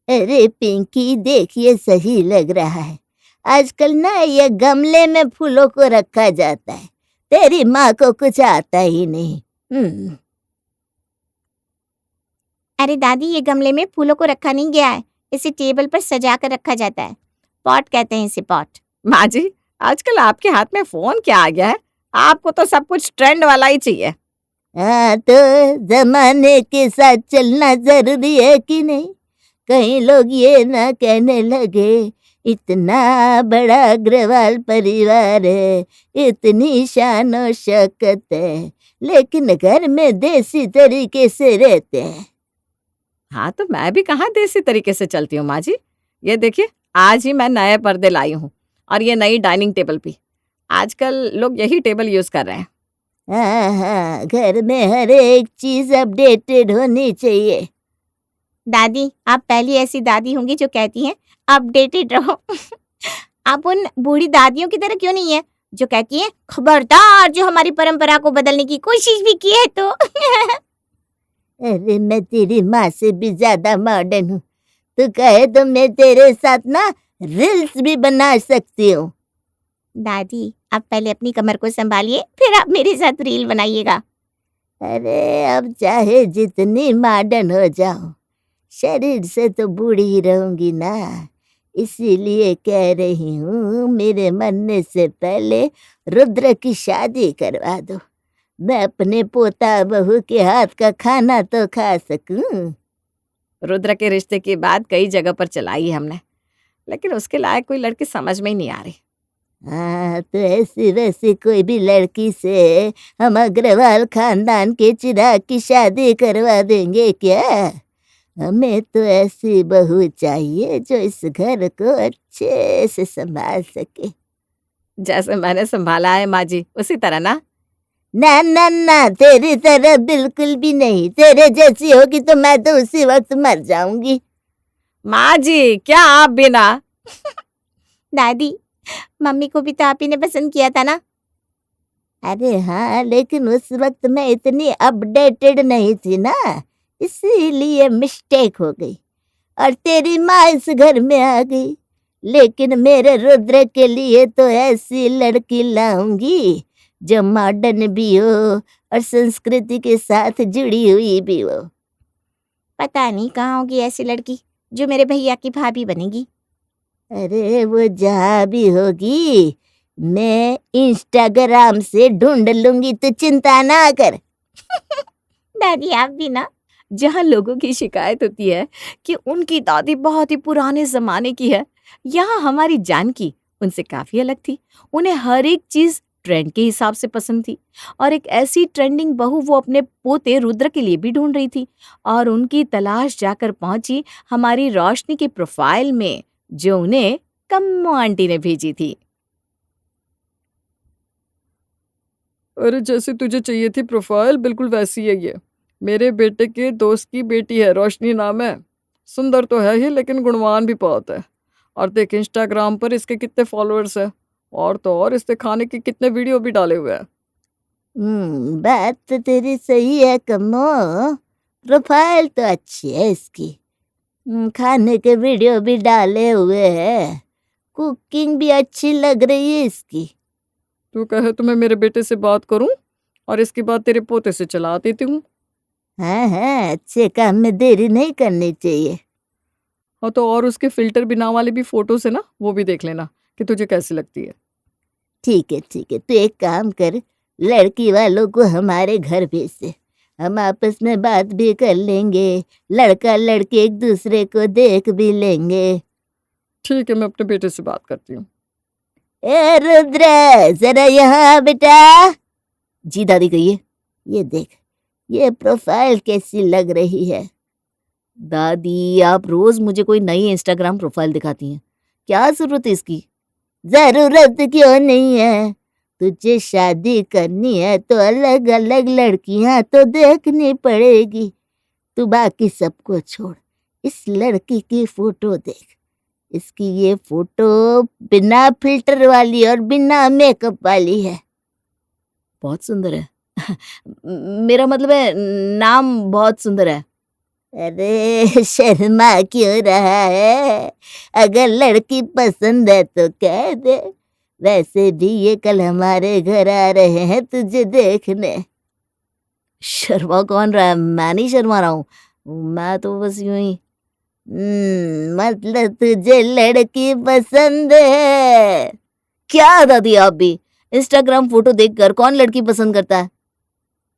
अरे पिंकी, देखिए सही लग रहा है। आजकल ना ये गमले में फूलों को रखा जाता है। तेरी माँ को कुछ आता ही नहीं। अरे दादी, ये गमले में फूलों को रखा नहीं गया है, इसे टेबल पर सजा कर रखा जाता है। पॉट कहते हैं इसे, पॉट। माँ जी, आजकल आपके हाथ में फोन क्या आ गया है? आपको तो सब कुछ ट्रेंड वाला ही चाहिए। हाँ, तो जमाने के साथ चलना जरूरी है कि नहीं? कहीं लोग ये ना कहने लगे, इतना बड़ा अग्रवाल परिवार है, इतनी शान और शौकत है, लेकिन घर में देसी तरीके से रहते हैं। हाँ, तो मैं भी कहाँ देसी तरीके से चलती हूँ माँ जी। ये देखिए, आज ही मैं नए पर्दे लाई हूँ और ये नई डाइनिंग टेबल भी। आजकल लोग यही टेबल यूज कर रहे हैं। हाँ हाँ, घर में हर एक चीज अपडेटेड होनी चाहिए। दादी, आप पहली ऐसी दादी होंगी जो कहती हैं अपडेटेड रहो। आप उन बूढ़ी दादियों की तरह क्यों नहीं है जो कहती हैं खबरदार जो हमारी परंपरा को बदलने की कोशिश भी की है तो। अरे मैं तेरी माँ से भी ज्यादा मॉडर्न हूँ। तू कहे तो मैं तेरे साथ ना रील्स भी बना सकती हूँ। दादी, आप पहले अपनी कमर को संभालिए, फिर आप मेरे साथ रील बनाइएगा। अरे अब चाहे जितनी मॉडर्न हो जाऊं, शरीर से तो बूढ़ी ही रहूंगी ना। इसीलिए कह रही हूँ, मेरे मरने से पहले रुद्र की शादी करवा दो। मैं अपने पोता बहू के हाथ का खाना तो खा सकूं। रुद्र के रिश्ते की बात कई जगह पर चलाई है हमने, लेकिन उसके लायक कोई लड़की समझ में ही नहीं आ रही। हाँ, तो ऐसी वैसी कोई भी लड़की से हम अग्रवाल खानदान के चिराग की शादी करवा देंगे क्या? हमें तो ऐसी बहू चाहिए जो इस घर को अच्छे से संभाल सके। जैसे मैंने संभाला है माँ जी, उसी तरह ना। ना ना ना, तेरी तरह बिल्कुल भी नहीं। तेरे जैसी होगी तो मैं तो उसी वक्त मर जाऊंगी। माँ जी, क्या आप भी ना। दादी, मम्मी को भी तो आप ही ने पसंद किया था ना। अरे हाँ, लेकिन उस वक्त मैं इतनी अपडेटेड नहीं थी ना, इसीलिए मिस्टेक हो गई और तेरी माँ इस घर में आ गई। लेकिन मेरे रुद्र के लिए तो ऐसी लड़की लाऊंगी जो मॉडर्न भी हो और संस्कृति के साथ जुड़ी हुई भी हो। पता नहीं कहाँ होगी ऐसी लड़की जो मेरे भैया की भाभी बनेगी। अरे वो जहाँ भी होगी, मैं इंस्टाग्राम से ढूंढ लूंगी, तो चिंता ना कर। दादी, आप भी ना। जहाँ लोगों की शिकायत होती है कि उनकी दादी बहुत ही पुराने जमाने की है, यहाँ हमारी जानकी उनसे काफी अलग थी। उन्हें हर एक चीज ट्रेंड के हिसाब से पसंद थी और एक ऐसी ट्रेंडिंग बहू वो अपने पोते रुद्र के लिए भी ढूंढ रही थी। और उनकी तलाश जाकर पहुंची हमारी रोशनी की प्रोफाइल में, जो उन्हें कम्मो आंटी ने भेजी थी। अरे जैसे तुझे चाहिए थी प्रोफाइल, बिल्कुल वैसी है ये। मेरे बेटे के दोस्त की बेटी है, रोशनी नाम है। सुंदर तो है ही, लेकिन गुणवान भी बहुत है। और देख इंस्टाग्राम पर इसके कितने फॉलोअर्स है, और तो और इसने खाने की कितने वीडियो भी डाले हुए हैं। बात तो तेरी सही है कम्मो। प्रोफाइल तो अच्छी है इसकी। खाने के वीडियो भी डाले हुए हैं। कुकिंग भी अच्छी लग रही है इसकी। तू कहे तो मैं मेरे बेटे से बात करूं और इसकी बात तेरे पोते से चला देती हूँ। हाँ हाँ, अच्छे काम में देरी नहीं करनी चाहिए। हाँ, तो और उसके फिल्टर बिना वाली भी फोटोज है ना, वो भी देख लेना कि तुझे कैसी लगती है। ठीक है ठीक है, तू एक काम कर, लड़की वालों को हमारे घर भेज दे। हम आपस में बात भी कर लेंगे, लड़का लड़की एक दूसरे को देख भी लेंगे। ठीक है, मैं अपने बेटे से बात करती हूँ। ए रुद्र, जरा यहाँ आ बेटा। जी दादी कहिए। ये देख, ये प्रोफाइल कैसी लग रही है? दादी, आप रोज मुझे कोई नई इंस्टाग्राम प्रोफाइल दिखाती हैं, क्या जरूरत है इसकी? जरूरत क्यों नहीं है? तुझे शादी करनी है तो अलग अलग लड़कियां तो देखनी पड़ेगी। तू बाकी सबको छोड़, इस लड़की की फोटो देख। इसकी ये फोटो बिना फिल्टर वाली और बिना मेकअप वाली है। बहुत सुंदर है। मेरा मतलब है, नाम बहुत सुंदर है। अरे शर्मा क्यों रहा है? अगर लड़की पसंद है तो कह दे। वैसे भी ये कल हमारे घर आ रहे हैं तुझे देखने। शर्मा कौन रहा है? मैं नहीं शर्मा रहा हूँ, मैं तो बस यूं ही। मतलब तुझे लड़की पसंद है? क्या दादी आप भी? इंस्टाग्राम फोटो देखकर कौन लड़की पसंद करता है?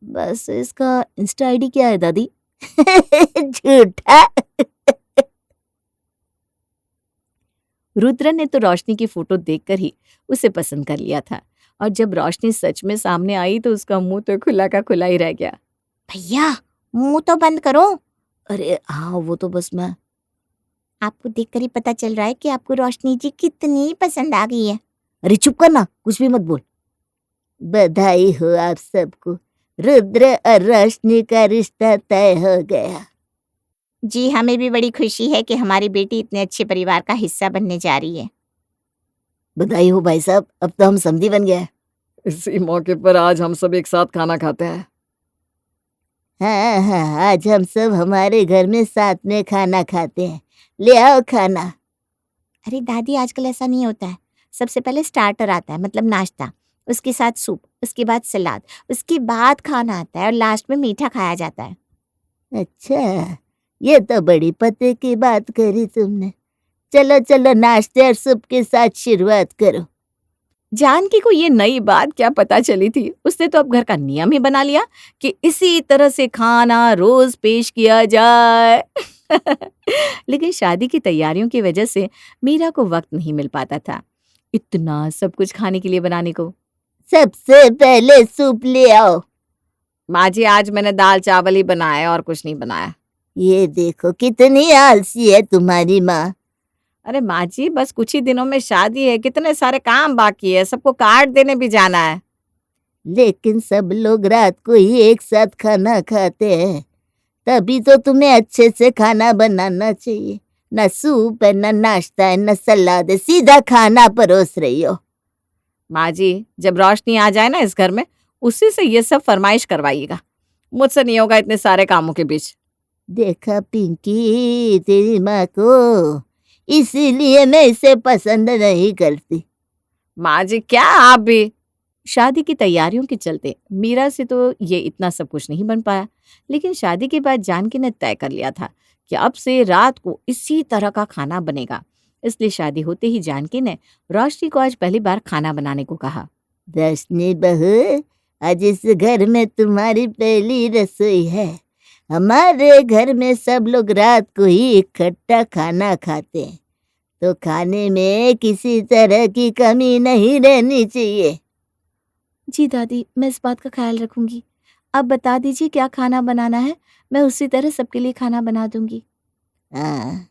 बस इसका इंस्टा आईडी क्या है दादी? झूठा। रुद्र ने तो रोशनी की फोटो देखकर ही उसे पसंद कर लिया था, और जब रोशनी सच में सामने आई तो उसका मुंह तो खुला का खुला ही रह गया। भैया मुंह तो बंद करो। अरे हाँ, वो तो बस मैं। आपको देखकर ही पता चल रहा है कि आपको रोशनी जी कितनी पसंद आ गई है। अरे चुप करना, कुछ भी मत बोल। बधाई हो आप सबको, रुद्र और रोशनी का रिश्ता तय हो गया। जी हमें भी बड़ी खुशी है कि हमारी बेटी इतने अच्छे परिवार का हिस्सा बनने जा रही है। बधाई हो भाई साहब, अब तो हम समधी बन गए। इसी मौके पर आज हम सब एक साथ खाना खाते हैं। हाँ हाँ, आज हम सब हमारे घर में साथ में खाना खाते हैं। ले आओ खाना। अरे दादी आजकल ऐसा नहीं होता है। सबसे पहले स्टार्टर आता है मतलब नाश्ता, उसके साथ सूप, उसके बाद सलाद, उसके बाद खाना आता है और लास्ट में मीठा खाया जाता है। अच्छा, ये तो बड़ी पते की बात करी तुमने। चलो चलो, नाश्ते और सूप के साथ शुरुआत करो। जानकी को ये नई बात क्या पता चली थी, उसने तो अब घर का नियम ही बना लिया कि इसी तरह से खाना रोज पेश किया जाए। लेकिन शादी की तैयारियों की वजह से मीरा को वक्त नहीं मिल पाता था इतना सब कुछ खाने के लिए बनाने को। सबसे पहले सूप ले आओ। माँ जी आज मैंने दाल चावल ही बनाया और कुछ नहीं बनाया। ये देखो कितनी आलसी है तुम्हारी माँ। अरे माँ जी बस कुछ ही दिनों में शादी है, कितने सारे काम बाकी है, सबको कार्ड देने भी जाना है। लेकिन सब लोग रात को ही एक साथ खाना खाते हैं, तभी तो तुम्हें अच्छे से खाना बनाना चाहिए। न सूप है, न नाश्ता है, न सलाद है, सीधा खाना परोस रही हो। माँ जी जब रोशनी आ जाए ना इस घर में, उसी से ये सब फरमाइश करवाइएगा, मुझसे नहीं होगा इतने सारे कामों के बीच। देखा पिंकी तेरी माँ को, इसीलिए मैं इसे पसंद नहीं करती। माँ जी क्या आप भी। शादी की तैयारियों के चलते मीरा से तो ये इतना सब कुछ नहीं बन पाया, लेकिन शादी के बाद जानकी ने तय कर लिया था कि अब से रात को इसी तरह का खाना बनेगा। इसलिए शादी होते ही जानकी ने रोशनी को आज पहली बार खाना बनाने को कहा। रोशनी बहू, आज इस घर में तुम्हारी पहली रसोई है। हमारे घर में सब लोग रात को ही इकट्ठा खाना खाते हैं, तो खाने में किसी तरह की कमी नहीं रहनी चाहिए। जी दादी मैं इस बात का ख्याल रखूंगी। आप बता दीजिए क्या खाना बनाना है, मैं उसी तरह सबके लिए खाना बना दूंगी। हाँ,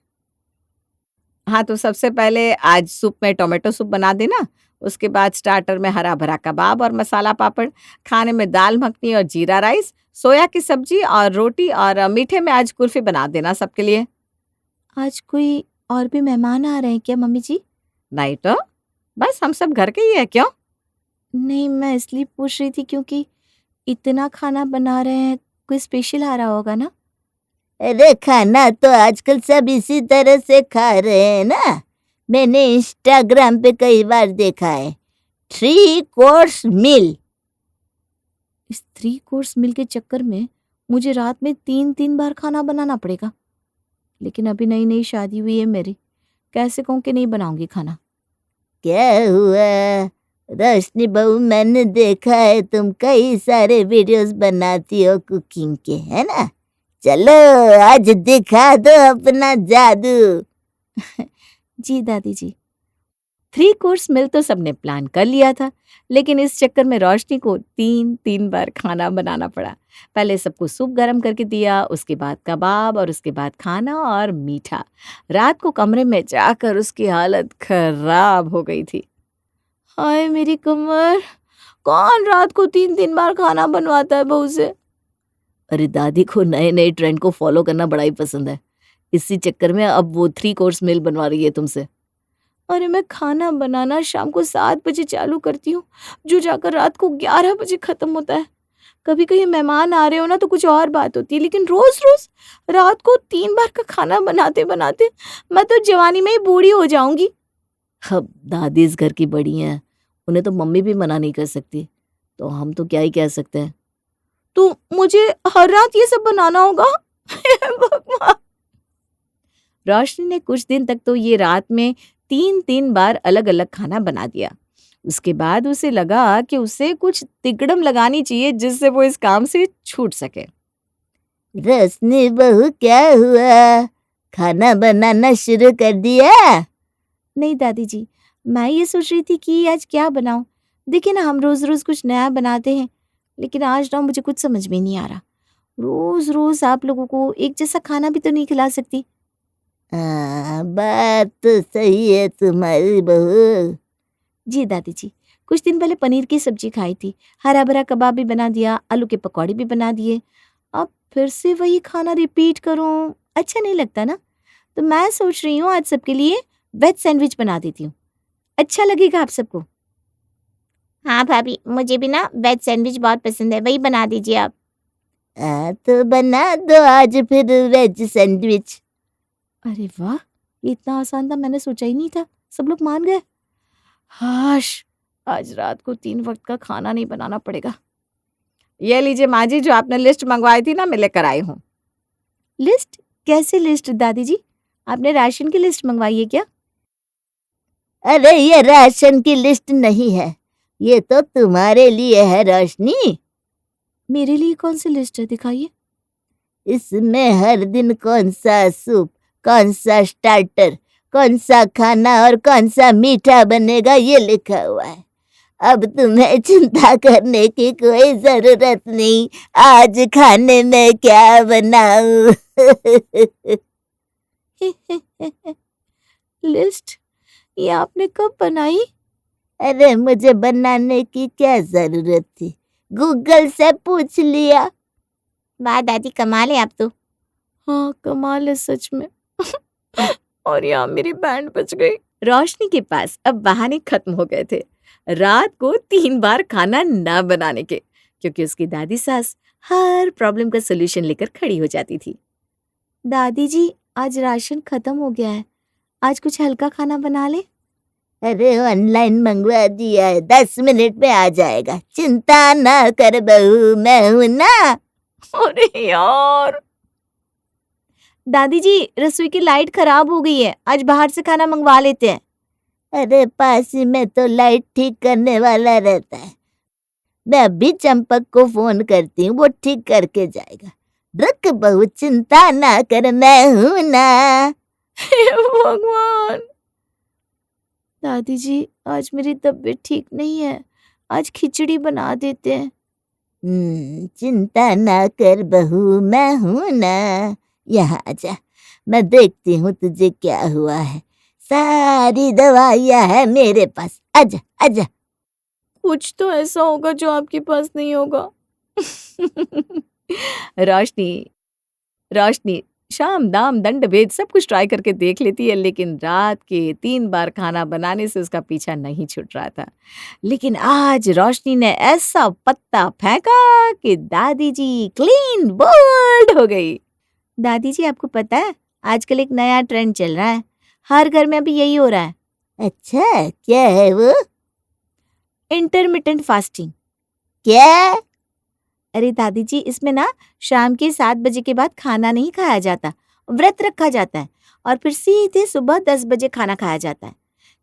हाँ तो सबसे पहले आज सूप में टोमेटो सूप बना देना, उसके बाद स्टार्टर में हरा भरा कबाब और मसाला पापड़, खाने में दाल मखनी और जीरा राइस, सोया की सब्जी और रोटी, और मीठे में आज कुल्फी बना देना सबके लिए। आज कोई और भी मेहमान आ रहे हैं क्या मम्मी जी? नहीं तो बस हम सब घर के ही है। क्यों? नहीं मैं इसलिए पूछ रही थी क्योंकि इतना खाना बना रहे हैं, कोई स्पेशल आ रहा होगा ना। अरे खाना तो आजकल सब इसी तरह से खा रहे हैं ना। मैंने इंस्टाग्राम पे कई बार देखा है, 3 कोर्स मील। इस 3 कोर्स मील के चक्कर में मुझे रात में 3-3 बार खाना बनाना पड़ेगा। लेकिन अभी नई नई शादी हुई है मेरी, कैसे कहूँ कि नहीं बनाऊंगी खाना। क्या हुआ रोशनी बहू, मैंने देखा है तुम कई सारे वीडियोस बनाती हो कुकिंग के, है ना। चलो आज दिखा दो अपना जादू। जी दादी जी। 3 कोर्स मील तो सबने प्लान कर लिया था, लेकिन इस चक्कर में रोशनी को 3-3 बार खाना बनाना पड़ा। पहले सबको सूप गर्म करके दिया, उसके बाद कबाब और उसके बाद खाना और मीठा। रात को कमरे में जाकर उसकी हालत खराब हो गई थी। हाय मेरी कमर, कौन रात को 3-3 बार खाना बनवाता है बहू से। अरे दादी को नए नए ट्रेंड को फॉलो करना बड़ा ही पसंद है, इसी चक्कर में अब वो 3 कोर्स मील बनवा रही है तुमसे। अरे मैं खाना बनाना शाम को 7 बजे चालू करती हूँ, जो जाकर रात को 11 बजे खत्म होता है। कभी कहीं मेहमान आ रहे हो ना तो कुछ और बात होती है, लेकिन रोज रोज रात को 3 बार का खाना बनाते बनाते मैं तो जवानी में ही बूढ़ी हो जाऊंगी। अब दादी इस घर की बड़ी हैं, उन्हें तो मम्मी भी मना नहीं कर सकती, तो हम तो क्या ही कह सकते हैं। तो मुझे हर रात ये सब बनाना होगा? भगवान। रोशनी ने कुछ दिन तक तो ये रात में 3-3 बार अलग अलग खाना बना दिया। उसके बाद उसे लगा कि उसे कुछ तिकड़म लगानी चाहिए जिससे वो इस काम से छूट सके। रोशनी बहू, क्या हुआ? खाना बनाना शुरू कर दिया? नहीं दादी जी, मैं ये सोच रही थी कि आज क्या बनाऊं। देखिए ना, हम रोज रोज कुछ नया बनाते हैं, लेकिन आज ना मुझे कुछ समझ में नहीं आ रहा। रोज रोज आप लोगों को एक जैसा खाना भी तो नहीं खिला सकती। हाँ, बात तो सही है तुम्हारी बहू। जी दादी जी, कुछ दिन पहले पनीर की सब्जी खाई थी, हरा भरा कबाब भी बना दिया, आलू के पकौड़े भी बना दिए। अब फिर से वही खाना रिपीट करूं, अच्छा नहीं लगता ना। तो मैं सोच रही हूँ आज सबके लिए वेज सैंडविच बना देती हूँ। अच्छा लगेगा आप सबको? हाँ भाभी, मुझे भी ना वेज सैंडविच बहुत पसंद है, वही बना दीजिए आप। हाँ, तो बना दो आज फिर वेज सैंडविच। अरे वाह, ये इतना आसान था, मैंने सोचा ही नहीं था। सब लोग मान गए। हाश, आज रात को 3 वक्त का खाना नहीं बनाना पड़ेगा। ये लीजिए माँ जी, जो आपने लिस्ट मंगवाई थी ना, मैं लेकर आई हूँ। लिस्ट? कैसे लिस्ट दादी जी? आपने राशन की लिस्ट मंगवाई है क्या? अरे ये राशन की लिस्ट नहीं है, ये तो तुम्हारे लिए है रोशनी। मेरे लिए कौन सी लिस्ट है, दिखाइए। इसमें हर दिन कौन सा सूप, कौन सा स्टार्टर, कौन सा खाना और कौन सा मीठा बनेगा ये लिखा हुआ है। अब तुम्हें चिंता करने की कोई जरूरत नहीं, आज खाने में क्या बनाऊं। लिस्ट? ये आपने कब बनाई? अरे मुझे बनाने की क्या जरूरत थी, गूगल से पूछ लिया। वाह दादी, कमाल है आप तो। हाँ, कमाल है सच में। और यहाँ मेरी बैंड बज गई। रोशनी के पास अब बहाने खत्म हो गए थे रात को 3 बार खाना ना बनाने के, क्योंकि उसकी दादी सास हर प्रॉब्लम का सोल्यूशन लेकर खड़ी हो जाती थी। दादी जी, आज राशन खत्म हो गया है, आज कुछ हल्का खाना बना ले। अरे ऑनलाइन मंगवा दिया है, 10 मिनट में आ जाएगा, चिंता ना कर बहू, मैं हूं ना। अरे यार, दादी जी, रसोई की लाइट खराब हो गई है, आज बाहर से खाना मंगवा लेते हैं। अरे पास ही में तो लाइट ठीक करने वाला रहता है, मैं अभी चंपक को फोन करती हूँ, वो ठीक करके जाएगा। रुक बहू, चिंता ना कर, मैं हूं ना। भगवान। दादी जी, आज मेरी तबीयत ठीक नहीं है, आज खिचड़ी बना देते हैं। चिंता ना कर बहू, मैं हूं ना। यहाँ आजा, मैं देखती हूँ तुझे क्या हुआ है, सारी दवाइयाँ है मेरे पास, आजा आजा। कुछ तो ऐसा होगा जो आपके पास नहीं होगा। रोशनी रोशनी शाम दाम दंड भेद सब कुछ ट्राई करके देख लेती है, लेकिन रात के 3 बार खाना बनाने से उसका पीछा नहीं छूट रहा था। लेकिन आज रोशनी ने ऐसा पत्ता फेंका कि दादी जी क्लीन बोल्ड हो गई। दादी जी, आपको पता है आजकल एक नया ट्रेंड चल रहा है, हर घर में अभी यही हो रहा है। अच्छा, क्या है वो? Intermittent fasting. क्या? अरे दादी जी, इसमें ना शाम के 7 बजे के बाद खाना नहीं खाया जाता, व्रत रखा जाता है और फिर सीधे सुबह 10 बजे खाना खाया जाता है।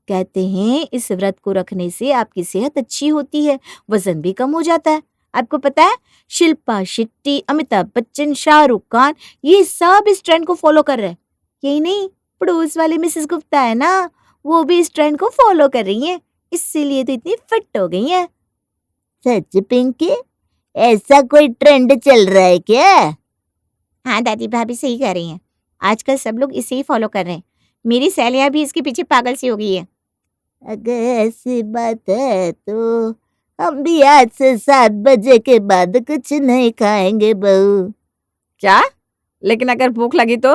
कहते हैं इस व्रत को रखने से आपकी सेहत अच्छी होती है, वजन भी कम हो जाता है। आपको पता है, शिल्पा शेट्टी, अमिताभ बच्चन, शाहरुख खान, ये सब इस ट्रेंड को फॉलो कर रहे हैं। यही नहीं, पड़ोस वाली मिसेस गुप्ता है ना, वो भी इस ट्रेंड को फॉलो कर रही हैं, इसीलिए तो इतनी फिट हो गई हैं। सच पिंकी, ऐसा कोई ट्रेंड चल रहा है क्या? हाँ दादी, भाभी सही कह रही हैं, आजकल सब लोग इसे ही फॉलो कर रहे हैं। मेरी सहेलियां भी इसके पीछे पागल सी हो गई है। अगर ऐसी बात है तो हम भी आज से 7 बजे के बाद कुछ नहीं खाएंगे बहू। क्या? लेकिन अगर भूख लगी तो?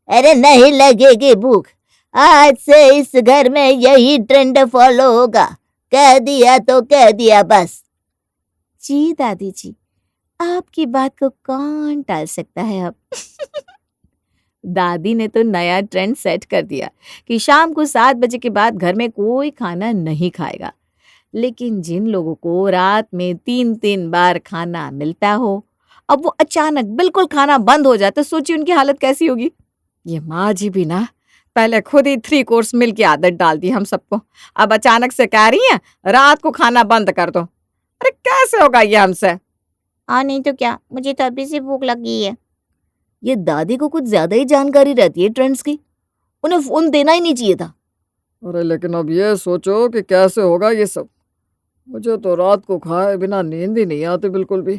अरे नहीं लगेगी भूख, आज से इस घर में यही ट्रेंड फॉलो होगा, कह दिया तो कह दिया बस। जी दादी जी, आपकी बात को कौन टाल सकता है अब। दादी ने तो नया ट्रेंड सेट कर दिया कि शाम को 7 बजे के बाद घर में कोई खाना नहीं खाएगा। लेकिन जिन लोगों को रात में 3-3 बार खाना मिलता हो, अब वो अचानक बिल्कुल खाना बंद हो जाए तो सोचिए उनकी हालत कैसी होगी। ये माँ जी भी ना पहले खुद ही 3 कोर्स मील की आदत डाल दी हम सबको, अब अचानक से कह रही हैं रात को खाना बंद कर दो। अरे कैसे होगा ये हमसे। हाँ नहीं तो क्या, मुझे तो अभी से भूख लगी है। ये दादी को कुछ ज्यादा ही जानकारी रहती है ट्रेंड्स की, उन्हें फोन देना ही नहीं चाहिए था। अरे लेकिन अब ये सोचो कि कैसे होगा ये सब। मुझे तो रात को खाए बिना नींद ही नहीं आती बिल्कुल भी।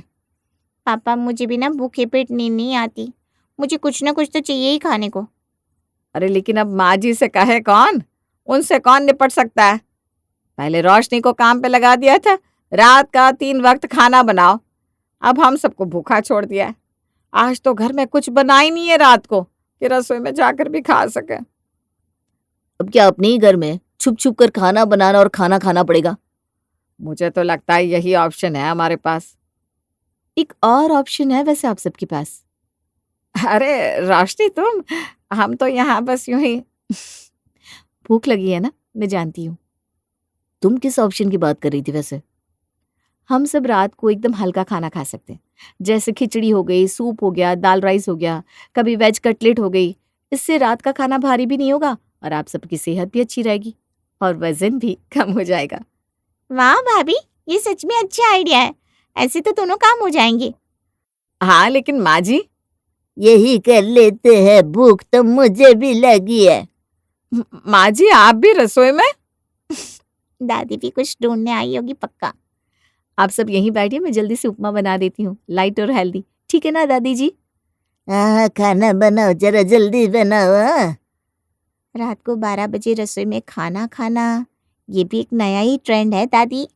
पापा मुझे भी ना भूखे पेट नींद नहीं आती, मुझे कुछ ना कुछ तो चाहिए ही खाने को। अरे लेकिन अब माँ जी से कहे कौन, उनसे कौन निपट सकता है। पहले रोशनी को काम पे लगा दिया था, रात का 3 वक्त खाना बनाओ, अब हम सबको भूखा छोड़ दिया है। आज तो घर में कुछ बना ही नहीं है रात को कि रसोई में जाकर भी खा सके। अब क्या अपने ही घर में छुप छुप कर खाना बनाना और खाना खाना पड़ेगा। मुझे तो लगता है यही ऑप्शन है हमारे पास। एक और ऑप्शन है वैसे आप सबके पास। अरे रोशनी तुम, हम तो यहाँ बस यूं ही। भूख लगी है ना, मैं जानती हूँ। तुम किस ऑप्शन की बात कर रही थी वैसे। हम सब रात को एकदम हल्का खाना खा सकते हैं, जैसे खिचड़ी हो गई, सूप हो गया, दाल राइस हो गया, कभी वेज कटलेट हो गई। इससे रात का खाना भारी भी नहीं होगा और आप सबकी सेहत भी अच्छी रहेगी और वजन भी कम हो जाएगा। वाह भाभी, ये सच में अच्छा आइडिया है, ऐसे तो दोनों काम हो जाएंगे। हाँ लेकिन माँ जी, यही कर लेते हैं, भूख तो मुझे भी लगी है। माँ जी आप भी रसोई में। दादी भी कुछ ढूंढने आई होगी पक्का। आप सब यहीं बैठिए, मैं जल्दी से उपमा बना देती हूँ, लाइट और हेल्दी। ठीक है ना दादी जी। हाँ खाना बनाओ, जरा जल्दी बनाओ। हाँ रात को 12 बजे रसोई में खाना खाना, ये भी एक नया ही ट्रेंड है दादी।